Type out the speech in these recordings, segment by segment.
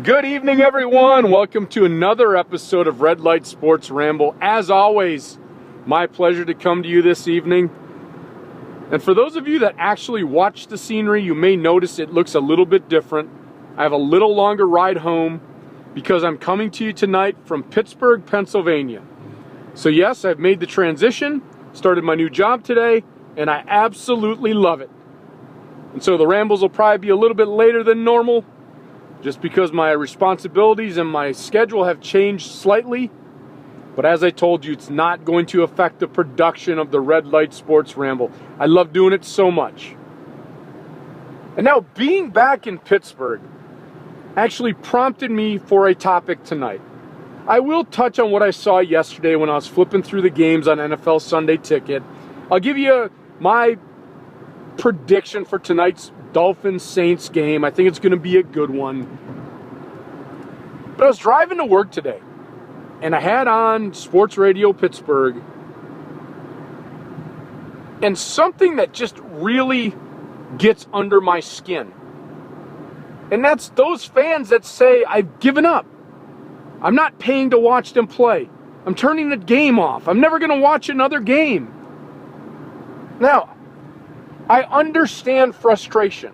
Good evening, everyone. Welcome to another episode of Light Sports Ramble. As always, my pleasure to come to you this evening. And for those of you that actually watch the scenery, you may notice it looks a little bit different. I have a little longer ride home because I'm coming to you tonight from Pittsburgh, Pennsylvania. So yes, I've made the transition, started my new job today, and I absolutely love it. And so the rambles will probably be a little bit later than normal, just because my responsibilities and my schedule have changed slightly. But as I told you, it's not going to affect the production of the Light Sports Ramble. I love doing it so much. And now, being back in Pittsburgh actually prompted me for a topic tonight. I will touch on what I saw yesterday when I was flipping through the games on NFL Sunday Ticket. I'll give you my prediction for tonight's Dolphins-Saints game. I think it's going to be a good one. But I was driving to work today, and I had on Sports Radio Pittsburgh, and something that just really gets under my skin. And that's those fans that say, I've given up. I'm not paying to watch them play. I'm turning the game off. I'm never going to watch another game. Now, I understand frustration.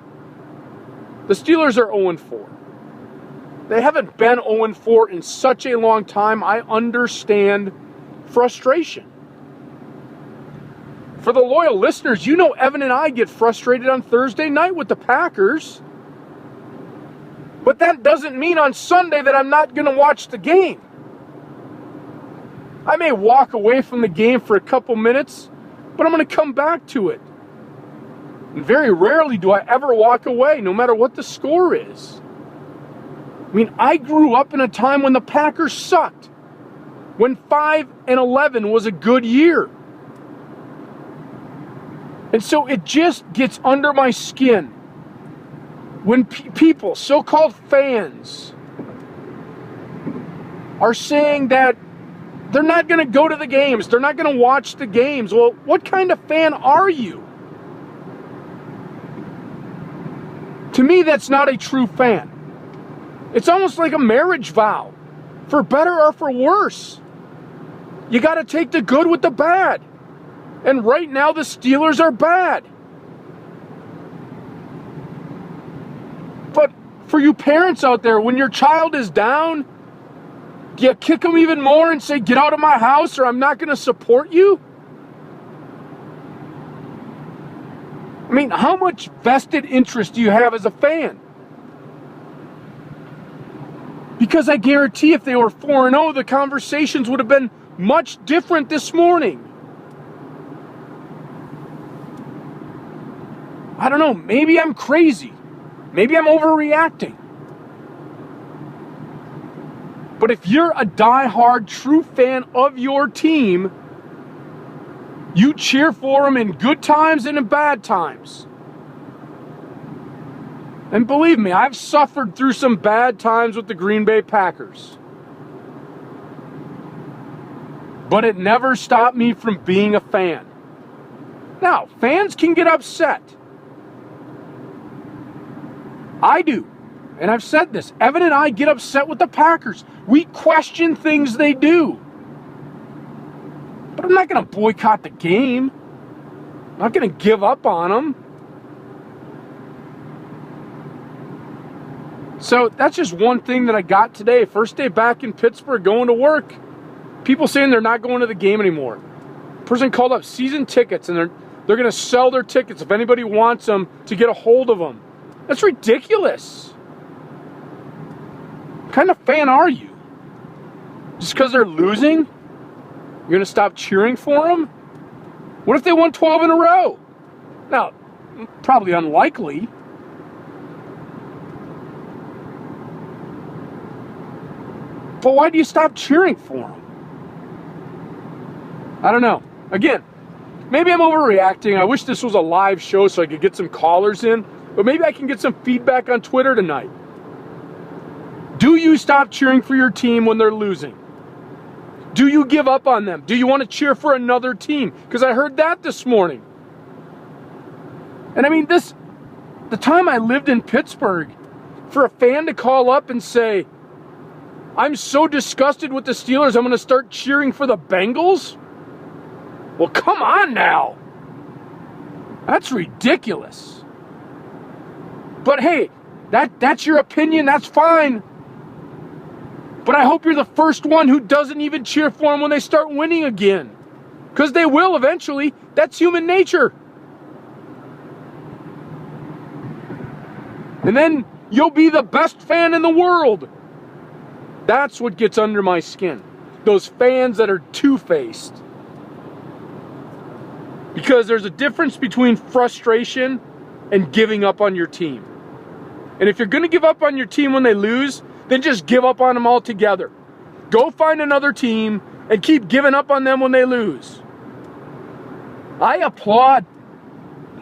The Steelers are 0-4. They haven't been 0-4 in such a long time. I understand frustration. For the loyal listeners, you know Evan and I get frustrated on Thursday night with the Packers. But that doesn't mean on Sunday that I'm not going to watch the game. I may walk away from the game for a couple minutes, but I'm going to come back to it. And very rarely do I ever walk away, no matter what the score is. I mean, I grew up in a time when the Packers sucked. When 5-11 was a good year. And so it just gets under my skin when people, so-called fans, are saying that they're not going to go to the games, they're not going to watch the games. Well, what kind of fan are you? To me, that's not a true fan. It's almost like a marriage vow, for better or for worse. You got to take the good with the bad. And right now, the Steelers are bad. But for you parents out there, when your child is down, do you kick them even more and say, get out of my house or I'm not going to support you? I mean, how much vested interest do you have as a fan? Because I guarantee if they were 4-0, the conversations would have been much different this morning. I don't know, maybe I'm crazy. Maybe I'm overreacting. But if you're a die-hard true fan of your team, you cheer for them in good times and in bad times. And believe me, I've suffered through some bad times with the Green Bay Packers. But it never stopped me from being a fan. Now, fans can get upset. I do. And I've said this. Evan and I get upset with the Packers. We question things they do. But I'm not going to boycott the game. I'm not going to give up on them. So that's just one thing that I got today. First day back in Pittsburgh, going to work. People saying they're not going to the game anymore. Person called up season tickets, and they're going to sell their tickets if anybody wants them to get a hold of them. That's ridiculous. What kind of fan are you? Just because they're losing, you're going to stop cheering for them? What if they won 12 in a row? Now, probably unlikely. But why do you stop cheering for them? I don't know. Again, maybe I'm overreacting. I wish this was a live show so I could get some callers in. But maybe I can get some feedback on Twitter tonight. Do you stop cheering for your team when they're losing? Do you give up on them? Do you want to cheer for another team? Because I heard that this morning. And I mean, the time I lived in Pittsburgh, for a fan to call up and say, I'm so disgusted with the Steelers, I'm going to start cheering for the Bengals? Well, come on now. That's ridiculous. But hey, that's your opinion, that's fine. But I hope you're the first one who doesn't even cheer for them when they start winning again. Because they will eventually. That's human nature. And then you'll be the best fan in the world. That's what gets under my skin. Those fans that are two-faced. Because there's a difference between frustration and giving up on your team. And if you're going to give up on your team when they lose, then just give up on them altogether. Go find another team and keep giving up on them when they lose. I applaud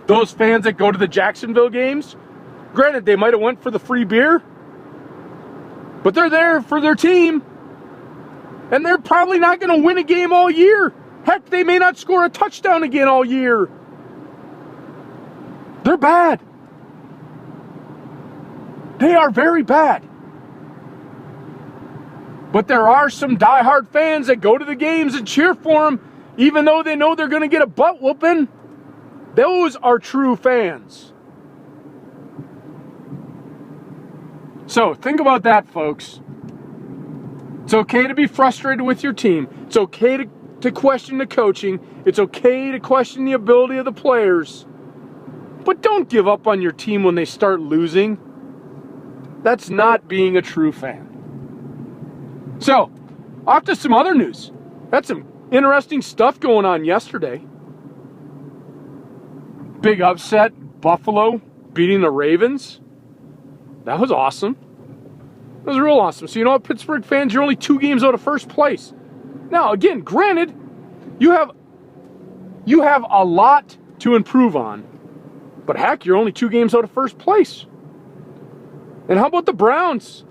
those fans that go to the Jacksonville games. Granted, they might have went for the free beer, but they're there for their team. And they're probably not going to win a game all year. Heck, they may not score a touchdown again all year. They're bad. They are very bad. But there are some diehard fans that go to the games and cheer for them, even though they know they're going to get a butt whooping. Those are true fans. So think about that, folks. It's okay to be frustrated with your team. It's okay to question the coaching. It's okay to question the ability of the players. But don't give up on your team when they start losing. That's not being a true fan. So, off to some other news. Had some interesting stuff going on yesterday. Big upset, Buffalo beating the Ravens. That was awesome. That was real awesome. So you know what, Pittsburgh fans, you're only 2 games out of first place. Now, again, granted, you have a lot to improve on. But heck, you're only 2 games out of first place. And how about the Browns?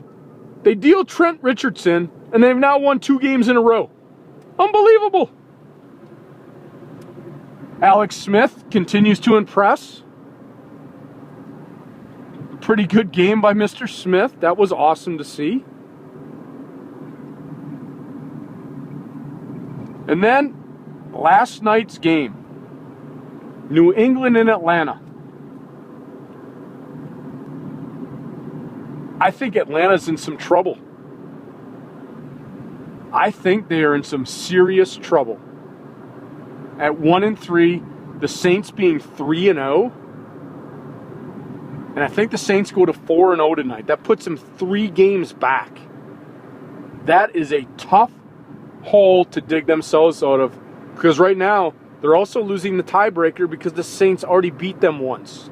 They deal Trent Richardson, and they've now won 2 games in a row. Unbelievable. Alex Smith continues to impress. Pretty good game by Mr. Smith. That was awesome to see. And then, last night's game. New England and Atlanta. I think Atlanta's in some trouble. I think they are in some serious trouble. At 1-3, the Saints being 3-0. And I think the Saints go to 4-0 tonight. That puts them 3 games back. That is a tough hole to dig themselves out of. Because right now, they're also losing the tiebreaker because the Saints already beat them once.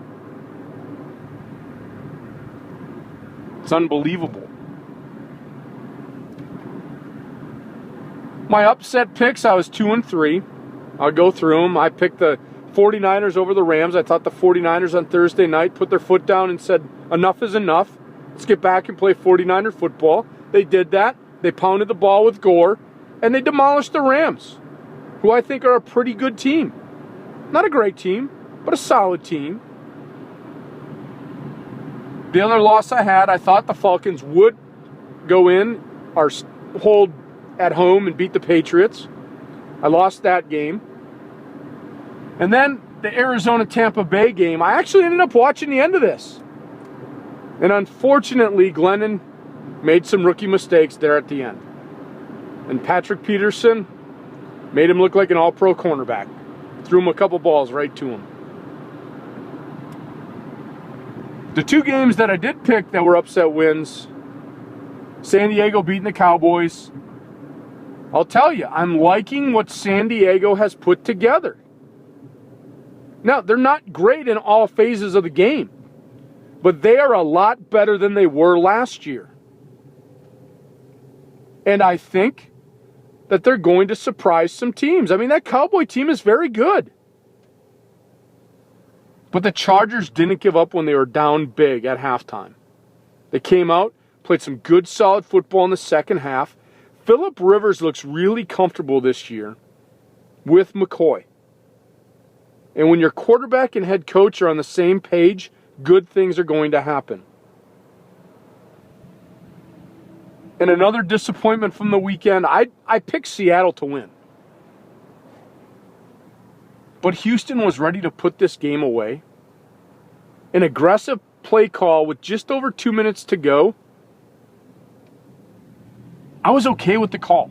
It's unbelievable. My upset picks, I was 2-3. I'll go through them. I picked the 49ers over the Rams. I thought the 49ers on Thursday night put their foot down and said, enough is enough. Let's get back and play 49er football. They did that. They pounded the ball with Gore, and they demolished the Rams, who I think are a pretty good team. Not a great team, but a solid team. The other loss I had, I thought the Falcons would go in or hold at home and beat the Patriots. I lost that game. And then the Arizona-Tampa Bay game, I actually ended up watching the end of this. And unfortunately, Glennon made some rookie mistakes there at the end. And Patrick Peterson made him look like an all-pro cornerback. Threw him a couple balls right to him. The 2 games that I did pick that were upset wins, San Diego beating the Cowboys. I'll tell you, I'm liking what San Diego has put together. Now, they're not great in all phases of the game, but they are a lot better than they were last year. And I think that they're going to surprise some teams. I mean, that Cowboy team is very good. But the Chargers didn't give up when they were down big at halftime. They came out, played some good, solid football in the second half. Phillip Rivers looks really comfortable this year with McCoy. And when your quarterback and head coach are on the same page, good things are going to happen. And another disappointment from the weekend, I picked Seattle to win. But Houston was ready to put this game away. An aggressive play call with just over 2 minutes to go. I was okay with the call.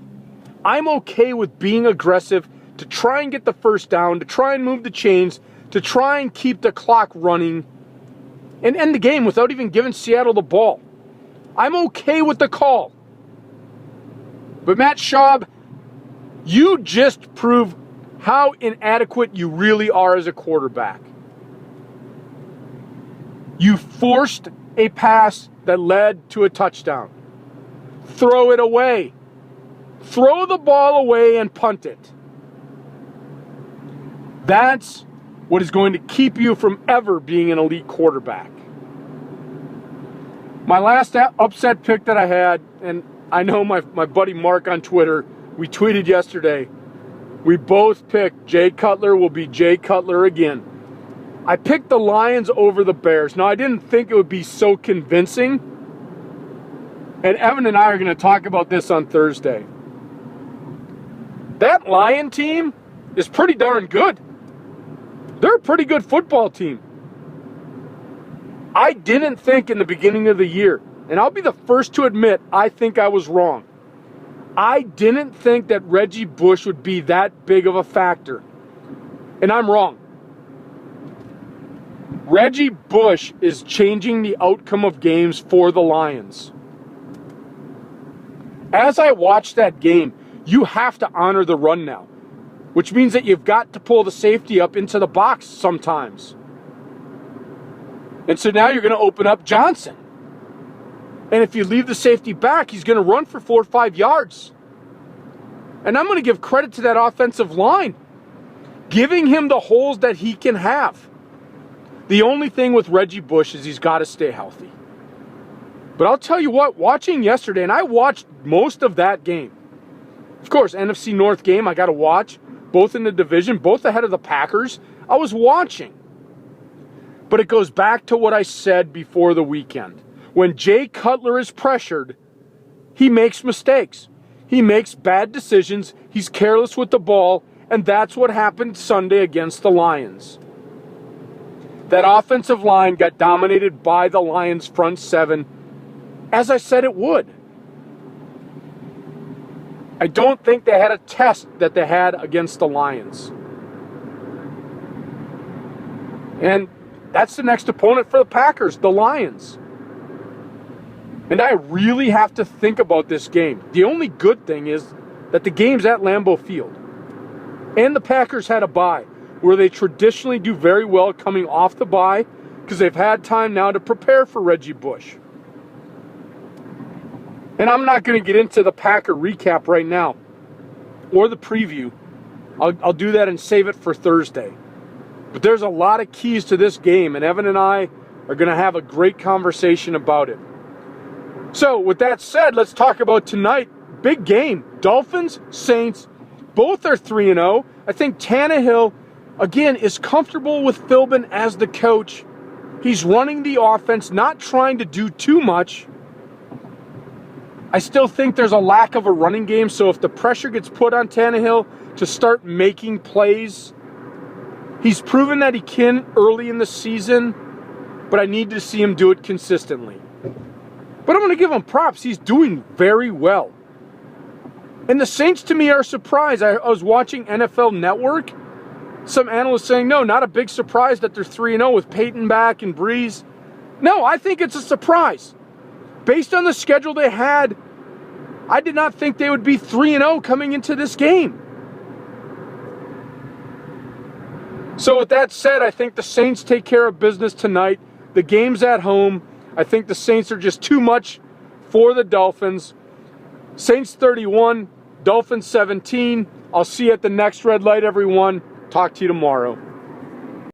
I'm okay with being aggressive to try and get the first down, to try and move the chains, to try and keep the clock running and end the game without even giving Seattle the ball. I'm okay with the call. But Matt Schaub, you just prove how inadequate you really are as a quarterback. You forced a pass that led to a touchdown. Throw it away. Throw the ball away and punt it. That's what is going to keep you from ever being an elite quarterback. My last upset pick that I had, and I know my buddy Mark on Twitter, we tweeted yesterday, we both picked Jay Cutler will be Jay Cutler again. I picked the Lions over the Bears. Now, I didn't think it would be so convincing, and Evan and I are going to talk about this on Thursday. That Lion team is pretty darn good. They're a pretty good football team. I didn't think in the beginning of the year, and I'll be the first to admit I think I was wrong. I didn't think that Reggie Bush would be that big of a factor. And I'm wrong. Reggie Bush is changing the outcome of games for the Lions. As I watch that game, you have to honor the run now, which means that you've got to pull the safety up into the box sometimes. And so now you're going to open up Johnson. And if you leave the safety back, he's going to run for 4 or 5 yards. And I'm going to give credit to that offensive line, giving him the holes that he can have. The only thing with Reggie Bush is he's got to stay healthy. But I'll tell you what, watching yesterday, and I watched most of that game. Of course, NFC North game I got to watch, both in the division, both ahead of the Packers. I was watching. But it goes back to what I said before the weekend. When Jay Cutler is pressured, he makes mistakes. He makes bad decisions. He's careless with the ball. And that's what happened Sunday against the Lions. That offensive line got dominated by the Lions' front seven, as I said it would. I don't think they had a test that they had against the Lions. And that's the next opponent for the Packers, the Lions. And I really have to think about this game. The only good thing is that the game's at Lambeau Field. And the Packers had a bye, where they traditionally do very well coming off the bye because they've had time now to prepare for Reggie Bush. And I'm not going to get into the Packer recap right now or the preview. I'll do that and save it for Thursday. But there's a lot of keys to this game, and Evan and I are going to have a great conversation about it. So, with that said, let's talk about tonight. Big game. Dolphins, Saints, both are 3-0. I think Tannehill, again, is comfortable with Philbin as the coach. He's running the offense, not trying to do too much. I still think there's a lack of a running game, so if the pressure gets put on Tannehill to start making plays, he's proven that he can early in the season, but I need to see him do it consistently. But I'm going to give him props. He's doing very well. And the Saints, to me, are a surprise. I was watching NFL Network. Some analysts saying, no, not a big surprise that they're 3-0 with Peyton back and Breeze. No, I think it's a surprise. Based on the schedule they had, I did not think they would be 3-0 coming into this game. So with that said, I think the Saints take care of business tonight. The game's at home. I think the Saints are just too much for the Dolphins. Saints 31, Dolphins 17. I'll see you at the next red light, everyone. Talk to you tomorrow.